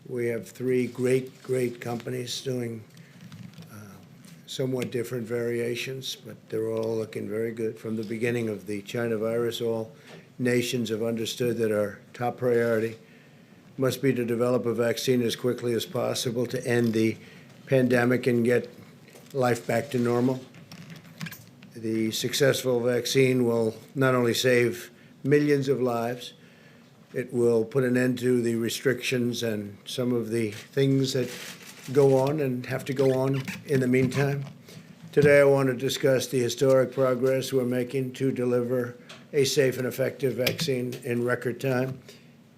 We have three great companies doing somewhat different variations, but they're all looking very good. From the beginning of the China virus, all nations have understood that our top priority must be to develop a vaccine as quickly as possible to end the pandemic and get life back to normal. The successful vaccine will not only save millions of lives, it will put an end to the restrictions and some of the things that go on and have to go on in the meantime. Today, I want to discuss the historic progress we're making to deliver a safe and effective vaccine in record time.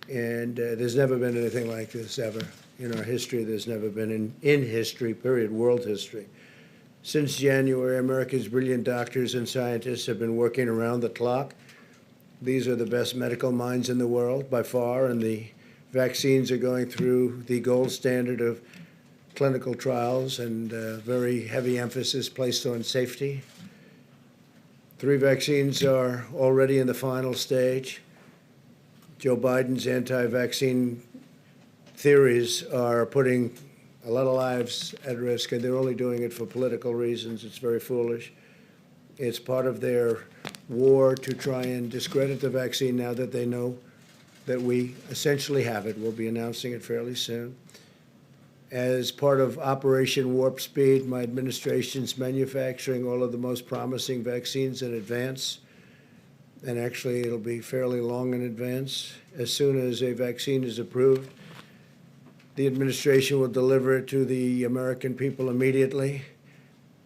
And there's never been anything like this ever in our history. There's never been in history, period, world history. Since January, America's brilliant doctors and scientists have been working around the clock. These are the best medical minds in the world by far, and the vaccines are going through the gold standard of clinical trials and very heavy emphasis placed on safety. 3 vaccines are already in the final stage. Joe Biden's anti-vaccine theories are putting a lot of lives at risk, and they're only doing it for political reasons. It's very foolish. It's part of their war to try and discredit the vaccine now that they know that we essentially have it. We'll be announcing it fairly soon. As part of Operation Warp Speed, my administration's manufacturing all of the most promising vaccines in advance. And actually, it'll be fairly long in advance. As soon as a vaccine is approved, the administration will deliver it to the American people immediately.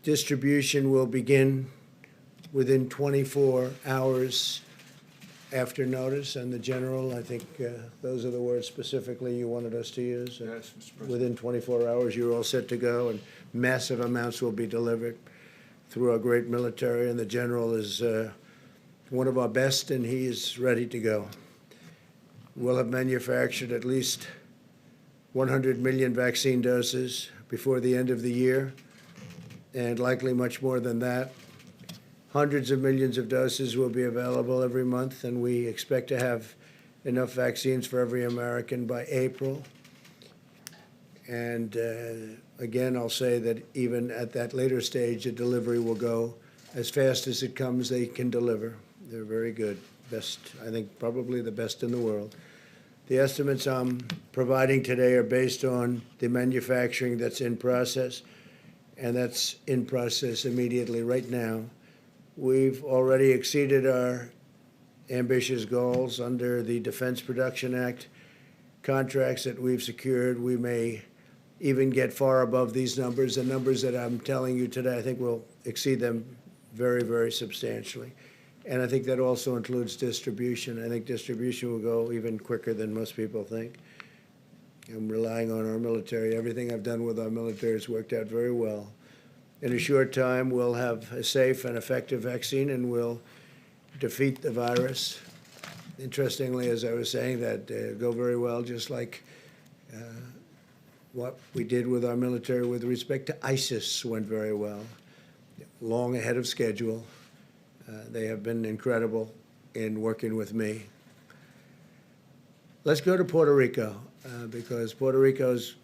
Distribution will begin within 24 hours after notice, and the general, I think those are the words specifically you wanted us to use. Yes, Mr. President. Within 24 hours, you're all set to go, and massive amounts will be delivered through our great military, and the general is one of our best, and he is ready to go. We'll have manufactured at least 100 million vaccine doses before the end of the year, and likely much more than that. Hundreds of millions of doses will be available every month, and we expect to have enough vaccines for every American by April. And again, I'll say that even at that later stage, the delivery will go as fast as it comes. They can deliver. They're very good. Best, I think, probably the best in the world. The estimates I'm providing today are based on the manufacturing that's in process, and that's in process immediately right now. We've already exceeded our ambitious goals under the Defense Production Act contracts that we've secured. We may even get far above these numbers. The numbers that I'm telling you today, I think we'll exceed them very, very substantially. And I think that also includes distribution. I think distribution will go even quicker than most people think. I'm relying on our military. Everything I've done with our military has worked out very well. In a short time, we'll have a safe and effective vaccine, and we'll defeat the virus. Interestingly, as I was saying, that go very well, just like what we did with our military with respect to ISIS went very well, long ahead of schedule. They have been incredible in working with me. Let's go to Puerto Rico, because Puerto Rico's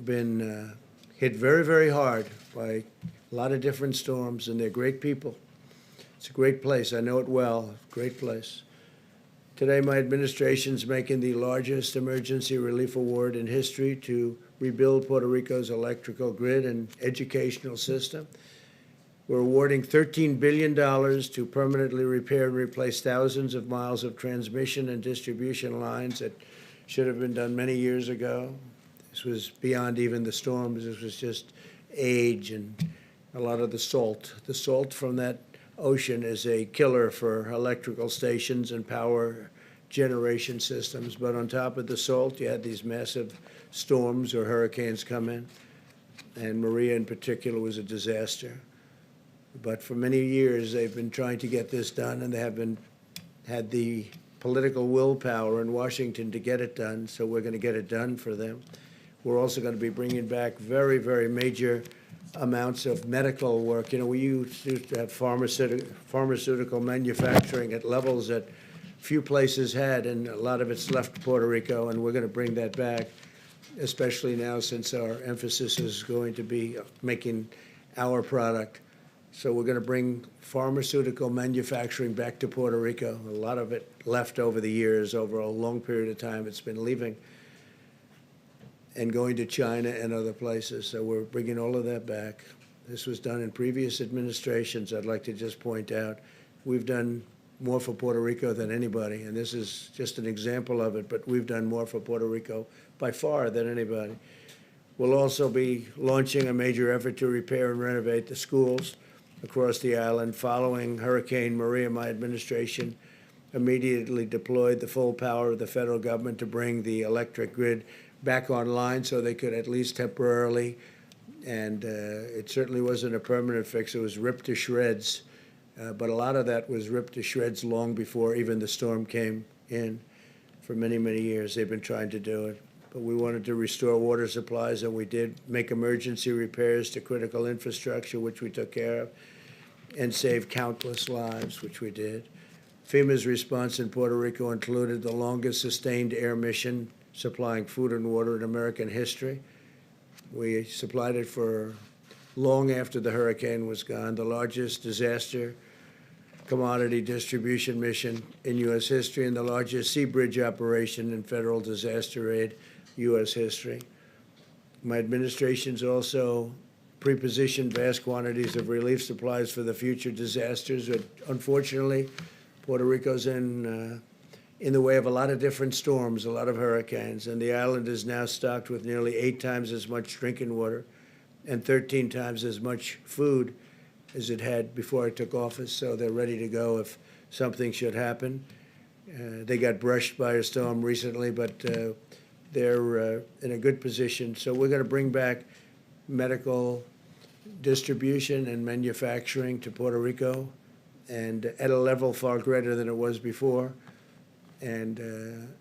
been hit very, very hard by a lot of different storms, and they're great people. It's a great place. I know it well. Great place. Today, my administration's making the largest emergency relief award in history to rebuild Puerto Rico's electrical grid and educational system. We're awarding $13 billion to permanently repair and replace thousands of miles of transmission and distribution lines that should have been done many years ago. This was beyond even the storms. This was just age and a lot of the salt. The salt from that ocean is a killer for electrical stations and power generation systems. But on top of the salt, you had these massive storms or hurricanes come in. And Maria in particular was a disaster. But for many years, they've been trying to get this done, and they have had the political willpower in Washington to get it done, so we're going to get it done for them. We're also going to be bringing back very, very major amounts of medical work. You know, we used to have pharmaceutical manufacturing at levels that few places had, and a lot of it's left Puerto Rico, and we're going to bring that back, especially now since our emphasis is going to be making our product. So we're going to bring pharmaceutical manufacturing back to Puerto Rico. A lot of it left over the years, over a long period of time. It's been leaving and going to China and other places. So we're bringing all of that back. This was done in previous administrations. I'd like to just point out, we've done more for Puerto Rico than anybody, and this is just an example of it, but we've done more for Puerto Rico by far than anybody. We'll also be launching a major effort to repair and renovate the schools across the island. Following Hurricane Maria, my administration immediately deployed the full power of the federal government to bring the electric grid back online so they could at least temporarily, and it certainly wasn't a permanent fix. It was ripped to shreds, but a lot of that was ripped to shreds long before even the storm came in. For many, many years they've been trying to do it. But we wanted to restore water supplies, and we did make emergency repairs to critical infrastructure, which we took care of, and saved countless lives, which we did. FEMA's response in Puerto Rico included the longest sustained air mission supplying food and water in American history. We supplied it for long after the hurricane was gone, the largest disaster commodity distribution mission in U.S. history, and the largest sea bridge operation in federal disaster aid U.S. history. My administration's also pre-positioned vast quantities of relief supplies for the future disasters. But unfortunately, Puerto Rico's in the way of a lot of different storms, a lot of hurricanes, and the island is now stocked with nearly 8 times as much drinking water and 13 times as much food as it had before I took office, so they're ready to go if something should happen. They got brushed by a storm recently, but they're in a good position. So we're going to bring back medical distribution and manufacturing to Puerto Rico, and at a level far greater than it was before. And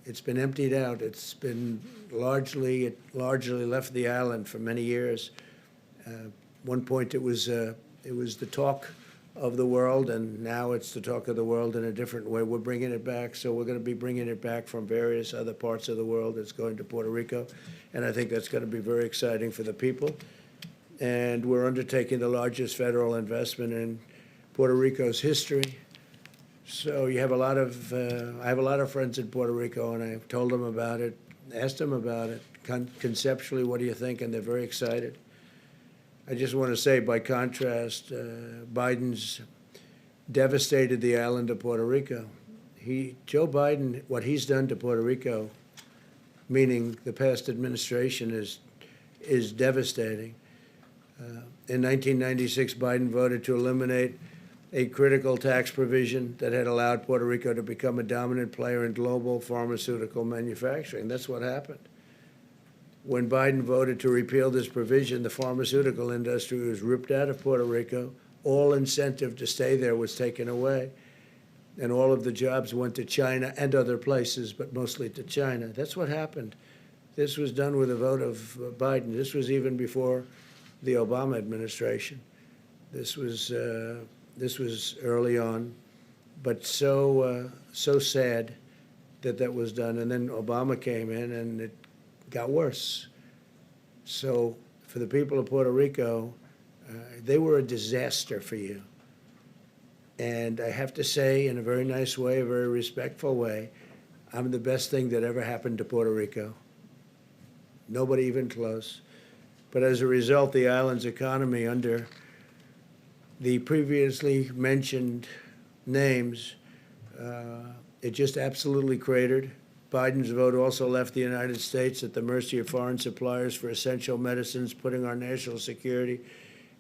it's been emptied out. It's been largely left the island for many years. One point it was the talk of the world, and now it's the talk of the world in a different way. We're bringing it back, so we're going to be bringing it back from various other parts of the world. It's going to Puerto Rico, and I think that's going to be very exciting for the people. And we're undertaking the largest federal investment in Puerto Rico's history. So you have a lot of, I have a lot of friends in Puerto Rico, and I've told them about it, asked them about it. Conceptually, what do you think? And they're very excited. I just want to say, by contrast, Biden's devastated the island of Puerto Rico. Joe Biden, what he's done to Puerto Rico, meaning the past administration, is devastating. In 1996, Biden voted to eliminate a critical tax provision that had allowed Puerto Rico to become a dominant player in global pharmaceutical manufacturing. That's what happened. When Biden voted to repeal this provision, the pharmaceutical industry was ripped out of Puerto Rico. All incentive to stay there was taken away, and all of the jobs went to China and other places, but mostly to China. That's what happened. This was done with a vote of Biden. This was even before the Obama administration. This was early on, but so sad that was done. And then Obama came in, and it got worse. So for the people of Puerto Rico, they were a disaster for you. And I have to say, in a very nice way, a very respectful way, I'm the best thing that ever happened to Puerto Rico. Nobody even close. But as a result, the island's economy, under the previously mentioned names, it just absolutely cratered. Biden's vote also left the United States at the mercy of foreign suppliers for essential medicines, putting our national security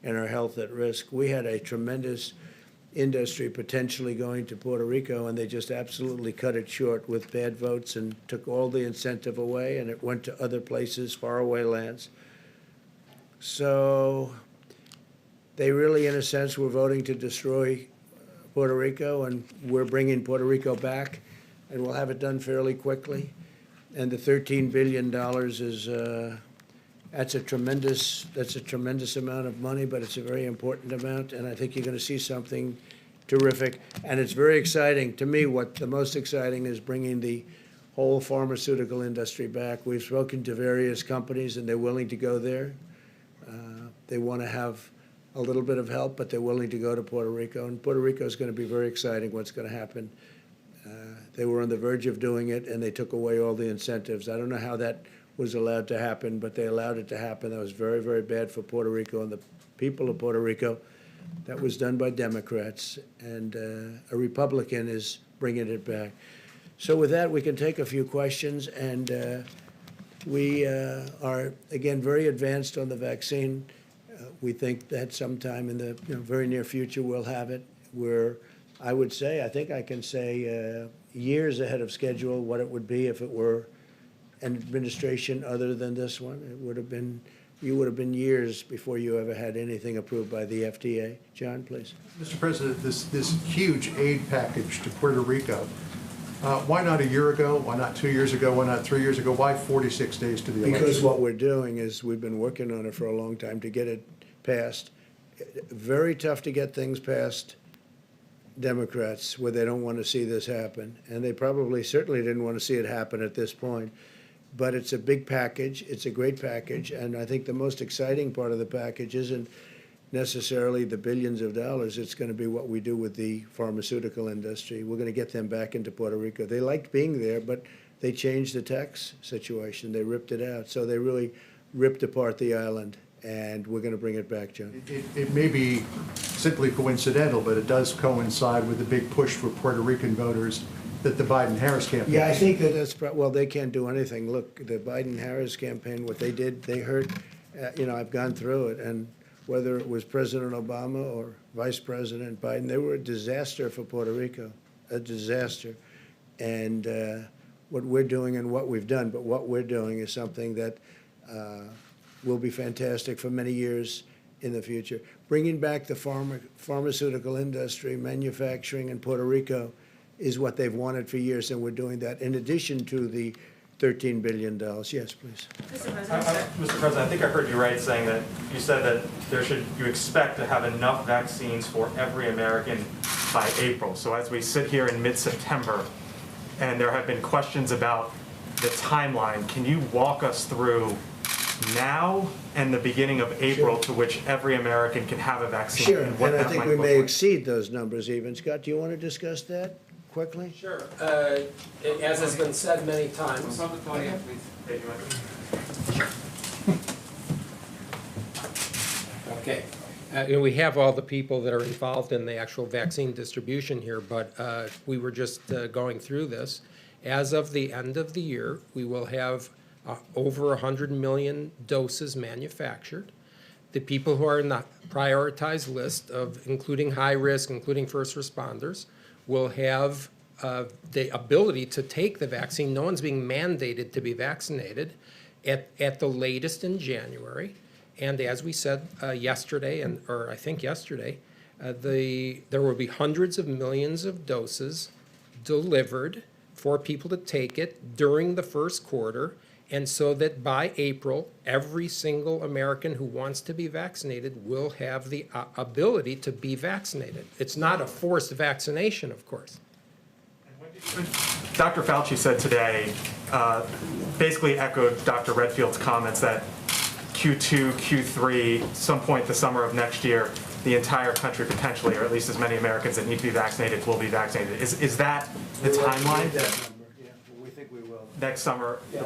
and our health at risk. We had a tremendous industry potentially going to Puerto Rico, and they just absolutely cut it short with bad votes and took all the incentive away, and it went to other places, faraway lands. So they really, in a sense, were voting to destroy Puerto Rico, and we're bringing Puerto Rico back, and we'll have it done fairly quickly. And the $13 billion is that's a tremendous amount of money, but it's a very important amount, and I think you're going to see something terrific. And it's very exciting. To me, what the most exciting is bringing the whole pharmaceutical industry back. We've spoken to various companies, and they're willing to go there. They want to have a little bit of help, but they're willing to go to Puerto Rico. And Puerto Rico is going to be very exciting what's going to happen. They were on the verge of doing it, and they took away all the incentives. I don't know how that was allowed to happen, but they allowed it to happen. That was very, very bad for Puerto Rico and the people of Puerto Rico. That was done by Democrats, and a Republican is bringing it back. So with that, we can take a few questions, and we are, again, very advanced on the vaccine. We think that sometime in the very near future we'll have it. We're, I would say, I think I can say years ahead of schedule what it would be if it were an administration other than this one. It would have been, you would have been years before you ever had anything approved by the FDA. John, please. Mr. President, this huge aid package to Puerto Rico, why not a year ago? Why not 2 years ago? Why not 3 years ago? Why 46 days to the election? Because what we're doing is we've been working on it for a long time to get it passed. Very tough to get things past Democrats where they don't want to see this happen. And they probably certainly didn't want to see it happen at this point. But it's a big package. It's a great package. And I think the most exciting part of the package isn't necessarily the billions of dollars. It's going to be what we do with the pharmaceutical industry. We're going to get them back into Puerto Rico. They liked being there, but they changed the tax situation. They ripped it out. So they really ripped apart the island, and we're going to bring it back, John. It may be simply coincidental, but it does coincide with the big push for Puerto Rican voters that the Biden-Harris campaign. Yeah, I think that that's, well, they can't do anything. Look, the Biden-Harris campaign, what they did, they hurt, I've gone through it, and whether it was President Obama or Vice President Biden, they were a disaster for Puerto Rico, a disaster. And what we're doing and what we've done, but what we're doing is something that will be fantastic for many years in the future. Bringing back the pharmaceutical industry, manufacturing in Puerto Rico is what they've wanted for years, and we're doing that in addition to the $13 billion. Yes, please. Mr. President, I think I heard you right saying that you said that you expect to have enough vaccines for every American by April. So as we sit here in mid-September, and there have been questions about the timeline, can you walk us through now and the beginning of April to which every American can have a vaccine? Sure, and I think we may exceed those numbers even. Scott, do you want to discuss that quickly? Sure. As has been said many times. Okay. We have all the people that are involved in the actual vaccine distribution here, but we were just going through this. As of the end of the year, we will have over 100 million doses manufactured. The people who are in the prioritized list of including high risk, including first responders, will have the ability to take the vaccine. No one's being mandated to be vaccinated at the latest in January. And as we said yesterday, or I think yesterday, there will be hundreds of millions of doses delivered for people to take it during the first quarter, and so that by April, every single American who wants to be vaccinated will have the ability to be vaccinated. It's not a forced vaccination, of course. Dr. Fauci said today, basically echoed Dr. Redfield's comments that Q2, Q3, some point the summer of next year, the entire country potentially, or at least as many Americans that need to be vaccinated, will be vaccinated. Is that the timeline? We think we will. Next summer? Yeah,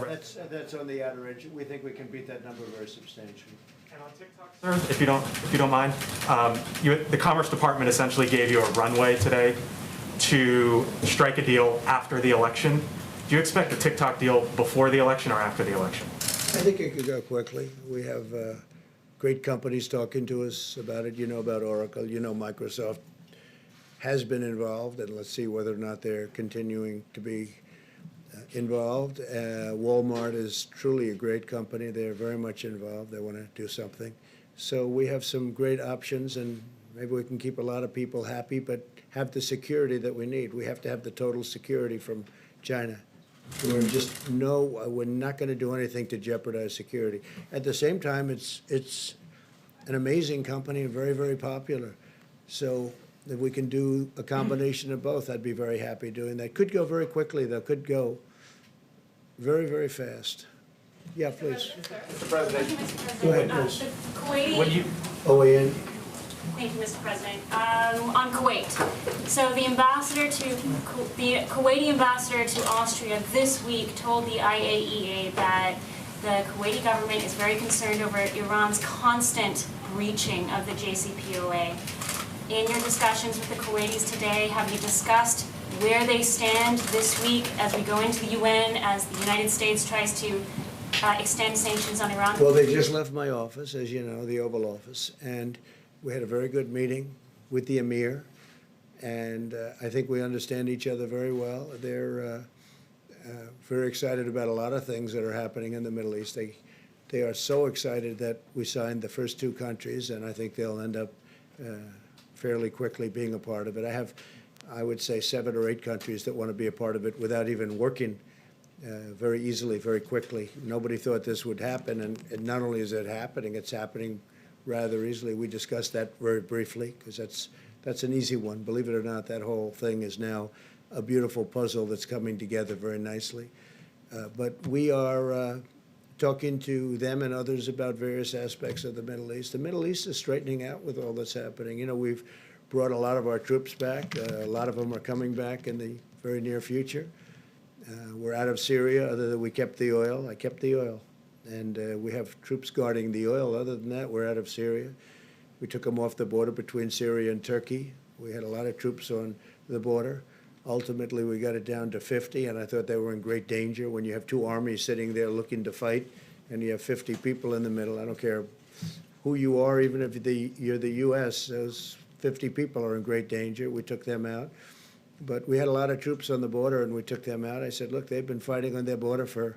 that's on the outer edge. We think we can beat that number very substantially. And on TikTok, sir, if you don't mind, the Commerce Department essentially gave you a runway today to strike a deal after the election. Do you expect a TikTok deal before the election or after the election? I think it could go quickly. We have great companies talking to us about it. You know about Oracle. You know Microsoft has been involved, and let's see whether or not they're continuing to be involved. Walmart is truly a great company. They're very much involved. They want to do something. So we have some great options, and maybe we can keep a lot of people happy, but have the security that we need. We have to have the total security from China. We're not going to do anything to jeopardize security. At the same time, it's an amazing company and very, very popular. So if we can do a combination of both, I'd be very happy doing that. Could go very quickly, though, could go very, very fast. Yeah, please. Mr. President, Go ahead, The please. when Kuwaiti, you, OAN. thank you, Mr. President. On Kuwait. So the Kuwaiti ambassador to Austria this week told the IAEA that the Kuwaiti government is very concerned over Iran's constant breaching of the JCPOA. In your discussions with the Kuwaitis today, have you discussed where they stand this week as we go into the UN, as the United States tries to extend sanctions on Iran? Well, they just left my office, as you know, the Oval Office, and we had a very good meeting with the Emir, and I think we understand each other very well. They're very excited about a lot of things that are happening in the Middle East. They are so excited that we signed the first 2 countries, and I think they'll end up fairly quickly being a part of it. I have, I would say, 7 or 8 countries that want to be a part of it without even working very easily, very quickly. Nobody thought this would happen, and not only is it happening, it's happening rather easily. We discussed that very briefly, because that's an easy one. Believe it or not, that whole thing is now a beautiful puzzle that's coming together very nicely. But we are talking to them and others about various aspects of the Middle East. The Middle East is straightening out with all that's happening. You know, we've brought a lot of our troops back. A lot of them are coming back in the very near future. We're out of Syria, other than we kept the oil. I kept the oil. And we have troops guarding the oil. Other than that, we're out of Syria. We took them off the border between Syria and Turkey. We had a lot of troops on the border. Ultimately, we got it down to 50, and I thought they were in great danger. When you have 2 armies sitting there looking to fight, and you have 50 people in the middle, I don't care who you are, even if you're the U.S., those 50 people are in great danger. We took them out. But we had a lot of troops on the border, and we took them out. I said, look, they've been fighting on their border for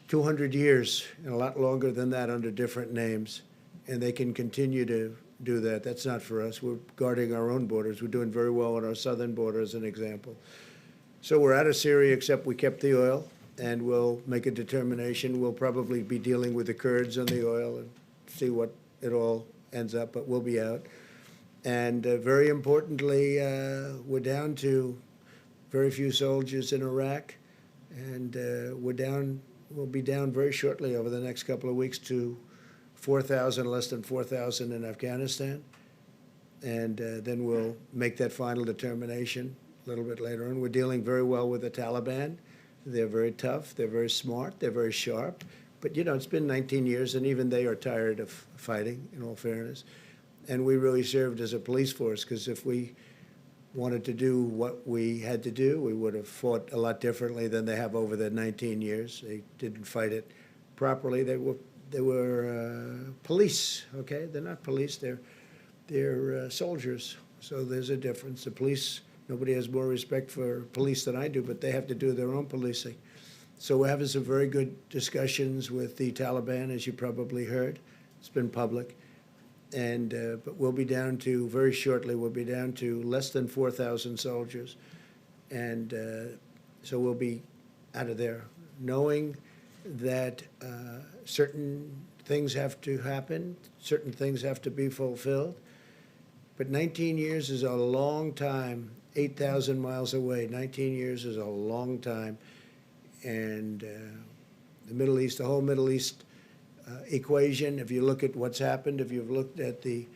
200 years, and a lot longer than that under different names, and they can continue to do that. That's not for us. We're guarding our own borders. We're doing very well on our southern border, as an example. So we're out of Syria, except we kept the oil, and we'll make a determination. We'll probably be dealing with the Kurds on the oil and see what it all ends up, but we'll be out. And very importantly, we're down to very few soldiers in Iraq, and we'll be down very shortly over the next couple of weeks to 4,000, less than 4,000 in Afghanistan. And then we'll make that final determination a little bit later on. We're dealing very well with the Taliban. They're very tough, they're very smart, they're very sharp. But, you know, it's been 19 years, and even they are tired of fighting, in all fairness. And we really served as a police force, because if we wanted to do what we had to do, we would have fought a lot differently than they have over the 19 years. They didn't fight it properly. They were police, okay? They're not police, they're soldiers. So there's a difference. The police, nobody has more respect for police than I do, but they have to do their own policing. So we're having some very good discussions with the Taliban, as you probably heard. It's been public. And but we'll be down to, very shortly, we'll be down to less than 4,000 soldiers. And so we'll be out of there, knowing that certain things have to happen, certain things have to be fulfilled. But 19 years is a long time, 8,000 miles away. 19 years is a long time. And the Middle East, the whole Middle East equation, if you look at what's happened, if you've looked at the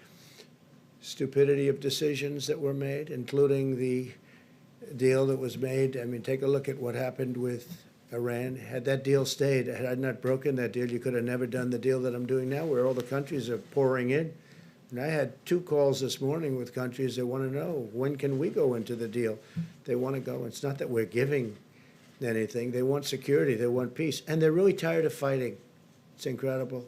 stupidity of decisions that were made, including the deal that was made, I mean, take a look at what happened with Iran. Had that deal stayed, had I not broken that deal, you could have never done the deal that I'm doing now, where all the countries are pouring in. And I had 2 calls this morning with countries that want to know, when can we go into the deal? They want to go. It's not that we're giving anything. They want security. They want peace. And they're really tired of fighting. It's incredible.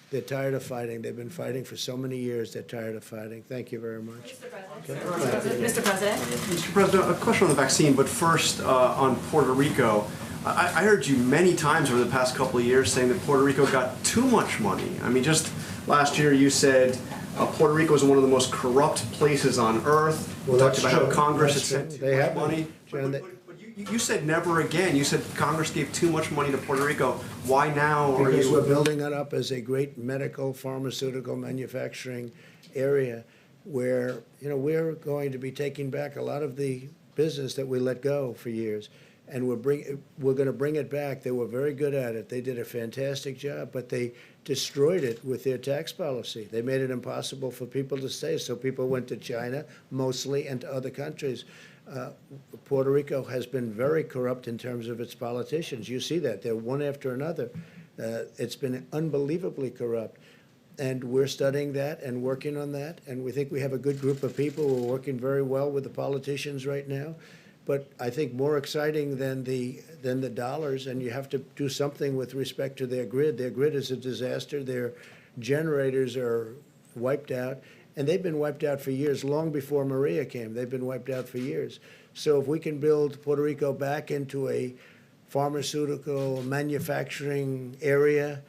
They're tired of fighting. They've been fighting for so many years. They're tired of fighting. Thank you very much. Mr. President. Mr. President. Mr. President, a question on the vaccine, but first on Puerto Rico. I heard you many times over the past couple of years saying that Puerto Rico got too much money. I mean, just last year you said Puerto Rico is one of the most corrupt places on earth. Well, talked that's about true. how Congress had That's sent true. too They much have money. John, But you said never again. You said Congress gave too much money to Puerto Rico. Why now are Because we're you? building it up as a great medical, pharmaceutical manufacturing area. where, we're going to be taking back a lot of the business that we let go for years. And we're going to bring it back. They were very good at it. They did a fantastic job, but they destroyed it with their tax policy. They made it impossible for people to stay, so people went to China mostly and to other countries. Puerto Rico has been very corrupt in terms of its politicians. You see that. They're one after another. It's been unbelievably corrupt. And we're studying that and working on that. And we think we have a good group of people who are working very well with the politicians right now. But I think more exciting than the dollars, and you have to do something with respect to their grid. Their grid is a disaster. Their generators are wiped out. And they've been wiped out for years, long before Maria came. They've been wiped out for years. So if we can build Puerto Rico back into a pharmaceutical manufacturing area,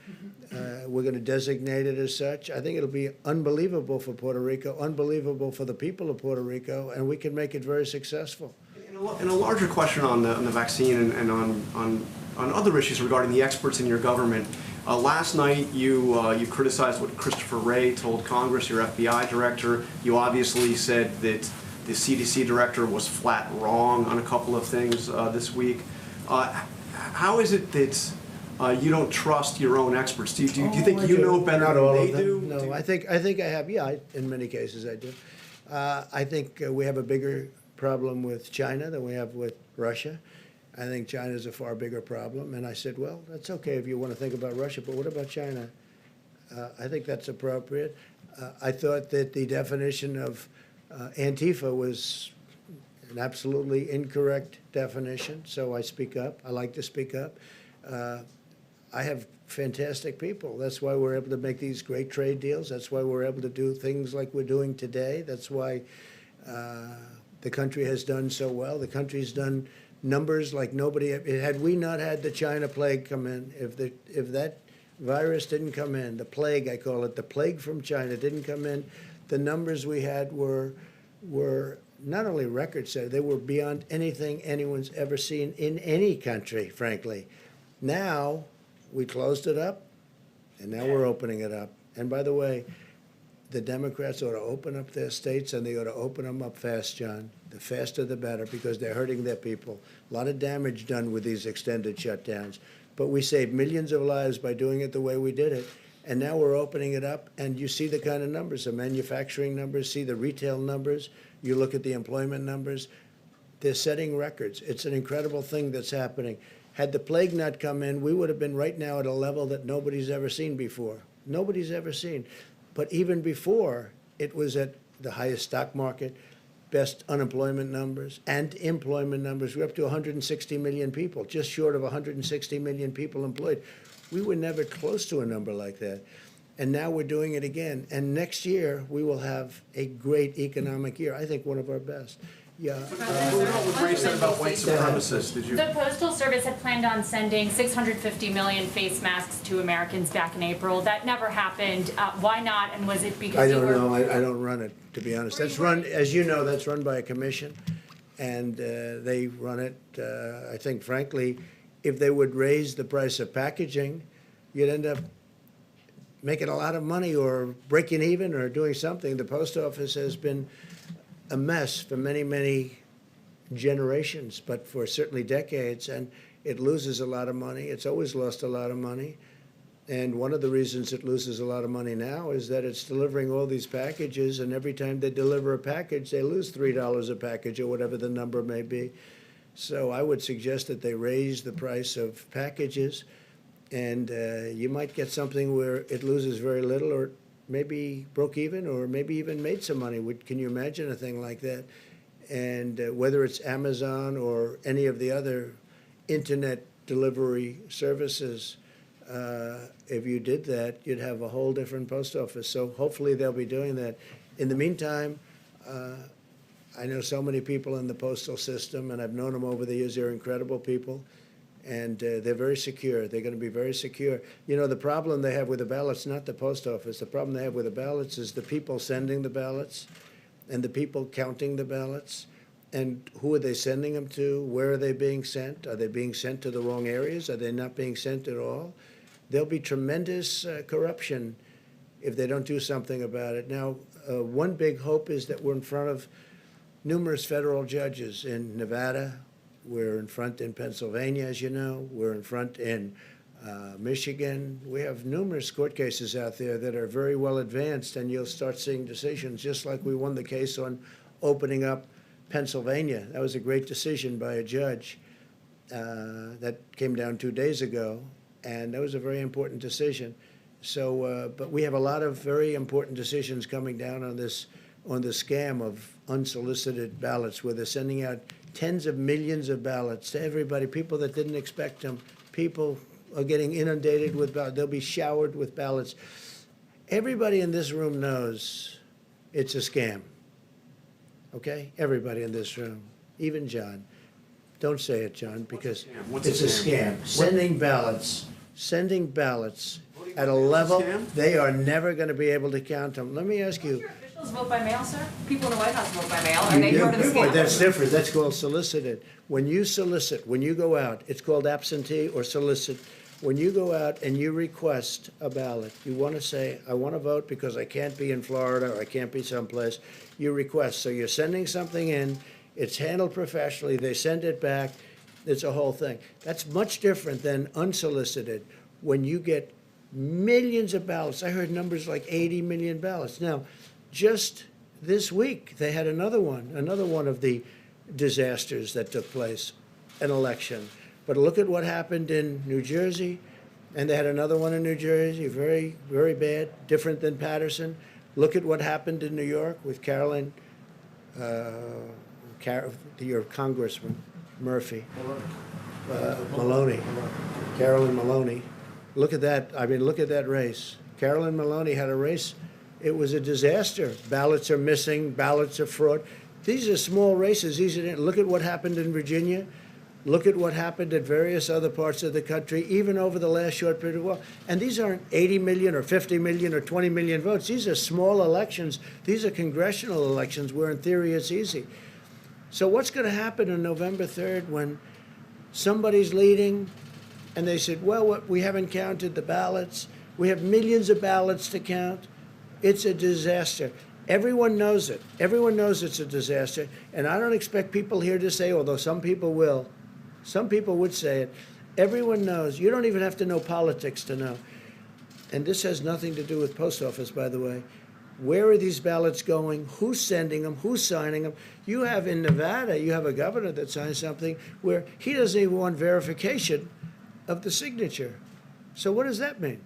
we're going to designate it as such. I think it'll be unbelievable for Puerto Rico, unbelievable for the people of Puerto Rico, and we can make it very successful. And a larger question on the vaccine and on other issues regarding the experts in your government. Last night, you criticized what Christopher Wray told Congress, your FBI director. You obviously said that the CDC director was flat wrong on a couple of things this week. How is it that you don't trust your own experts? Do you think you know better than they do? No, I think I have. Yeah, in many cases I do. I think we have a bigger problem with China than we have with Russia. I think China is a far bigger problem. And I said, well, that's okay if you want to think about Russia, but what about China? I think that's appropriate. I thought that the definition of Antifa was an absolutely incorrect definition, so I speak up. I like to speak up. I have fantastic people. That's why we're able to make these great trade deals. That's why we're able to do things like we're doing today. That's why the country has done so well. The country's done numbers like nobody. Had we not had the China plague come in, if that virus didn't come in, the plague, I call it, the plague from China didn't come in, the numbers we had were not only record-setting, they were beyond anything anyone's ever seen in any country, frankly. Now, we closed it up, and now we're opening it up. And by the way, the Democrats ought to open up their states, and they ought to open them up fast, John. The faster the better, because they're hurting their people. A lot of damage done with these extended shutdowns. But we saved millions of lives by doing it the way we did it. And now we're opening it up, and you see the kind of numbers, the manufacturing numbers, see the retail numbers, you look at the employment numbers. They're setting records. It's an incredible thing that's happening. Had the plague not come in, we would have been right now at a level that nobody's ever seen before. Nobody's ever seen. But even before, it was at the highest stock market, best unemployment numbers and employment numbers. We're up to 160 million people, just short of 160 million people employed. We were never close to a number like that. And now we're doing it again. And next year, we will have a great economic year. I think one of our best. Yeah. What Ray said about white supremacists, did you? The Postal Service had planned on sending 650 million face masks to Americans back in April. That never happened. Why not? And was it because I don't know. I don't run it, to be honest. That's run, as you know, that's run by a commission, and they run it. I think, frankly, if they would raise the price of packaging, you'd end up making a lot of money or breaking even or doing something. The post office has been a mess for many, many generations, but for certainly decades, and it loses a lot of money. It's always lost a lot of money. And one of the reasons it loses a lot of money now is that it's delivering all these packages, and every time they deliver a package, they lose $3 a package or whatever the number may be. So I would suggest that they raise the price of packages, and you might get something where it loses very little or maybe broke even or maybe even made some money. Can you imagine a thing like that? And whether it's Amazon or any of the other internet delivery services, if you did that, you'd have a whole different post office. So hopefully they'll be doing that. In the meantime, I know so many people in the postal system, and I've known them over the years. They're incredible people, and they're very secure. They're going to be very secure. You know, the problem they have with the ballots, not the post office, the problem they have with the ballots is the people sending the ballots and the people counting the ballots. And who are they sending them to? Where are they being sent? Are they being sent to the wrong areas? Are they not being sent at all? There'll be tremendous corruption if they don't do something about it. Now, one big hope is that we're in front of numerous federal judges in Nevada. We're in front in Pennsylvania, as you know. We're in front in Michigan. We have numerous court cases out there that are very well advanced, and you'll start seeing decisions, just like we won the case on opening up Pennsylvania. That was a great decision by a judge that came down 2 days ago, and that was a very important decision. So, but we have a lot of very important decisions coming down on the scam of unsolicited ballots, where they're sending out tens of millions of ballots to everybody, people that didn't expect them. People are getting inundated with ballots. They'll be showered with ballots. Everybody in this room knows it's a scam. Okay? Everybody in this room, even John. Don't say it, John, because it's a scam. Sending ballots at a level, they are never going to be able to count them. Let me ask you. Don't your officials vote by mail, sir? People in the White House vote by mail, and they part of the scam. That's different. That's called solicited. When you solicit, when you go out, it's called absentee or solicit. When you go out and you request a ballot, you want to say, I want to vote because I can't be in Florida or I can't be someplace. You request. So you're sending something in. It's handled professionally. They send it back. It's a whole thing. That's much different than unsolicited. When you get millions of ballots, I heard numbers like 80 million ballots. Now, just this week, they had another one of the disasters that took place, an election. But look at what happened in New Jersey, and they had another one in New Jersey, very, very bad, different than Patterson. Look at what happened in New York with Carolyn, your Congressman, Murphy, Maloney, Carolyn Maloney. Look at that. I mean, look at that race. Carolyn Maloney had a race. It was a disaster. Ballots are missing. Ballots are fraud. These are small races. Look at what happened in Virginia. Look at what happened at various other parts of the country, even over the last short period of time. And these aren't 80 million or 50 million or 20 million votes. These are small elections. These are congressional elections where, in theory, it's easy. So what's going to happen on November 3rd when somebody's leading and they said, well, we haven't counted the ballots. We have millions of ballots to count. It's a disaster. Everyone knows it. Everyone knows it's a disaster. And I don't expect people here to say, although some people will, some people would say it. Everyone knows. You don't even have to know politics to know. And this has nothing to do with post office, by the way. Where are these ballots going? Who's sending them? Who's signing them? You have in Nevada, you have a governor that signed something where he doesn't even want verification of the signature. So what does that mean?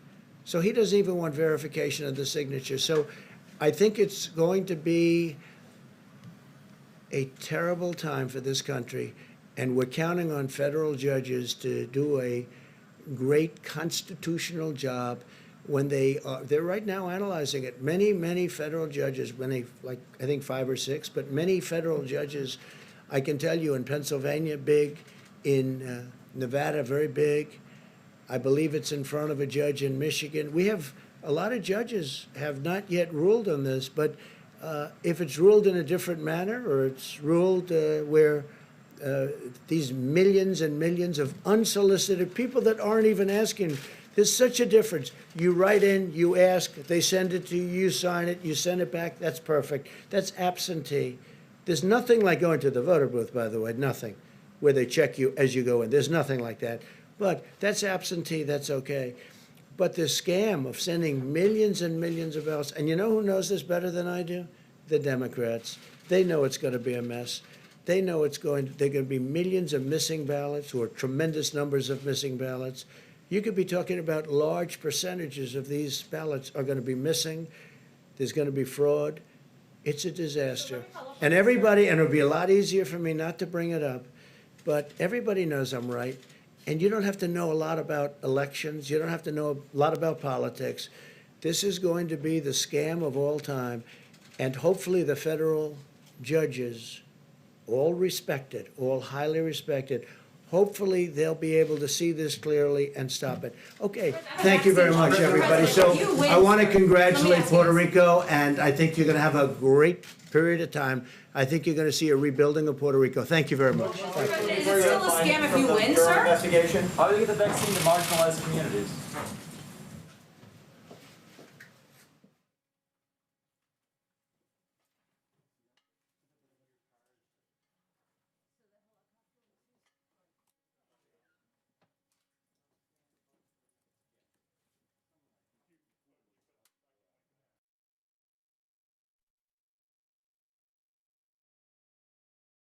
So he doesn't even want verification of the signature. So I think it's going to be a terrible time for this country, and we're counting on federal judges to do a great constitutional job when they're right now analyzing it. Many federal judges, like I think 5 or 6, but many federal judges, I can tell you in Pennsylvania, big, in Nevada, very big. I believe it's in front of a judge in Michigan. We have a lot of judges have not yet ruled on this, but if it's ruled in a different manner, or it's ruled where these millions and millions of unsolicited people that aren't even asking, there's such a difference. You write in, you ask, they send it to you, you sign it, you send it back, that's perfect. That's absentee. There's nothing like going to the voter booth, by the way, nothing, where they check you as you go in. There's nothing like that. But that's absentee, that's okay. But the scam of sending millions and millions of ballots, and you know who knows this better than I do? The Democrats. They know it's going to be a mess. They know they're going to be millions of missing ballots or tremendous numbers of missing ballots. You could be talking about large percentages of these ballots are going to be missing. There's going to be fraud. It's a disaster. And everybody, and it'll be a lot easier for me not to bring it up, but everybody knows I'm right. And you don't have to know a lot about elections. You don't have to know a lot about politics. This is going to be the scam of all time. And hopefully the federal judges, all respected, all highly respected, hopefully they'll be able to see this clearly and stop it. Okay, thank you very much, everybody. So I want to congratulate Puerto Rico, and I think you're going to have a great period of time. I think you're going to see a rebuilding of Puerto Rico. Thank you very much. Is it still a scam if you win, sir? Investigation. How do you get the vaccine to marginalized communities?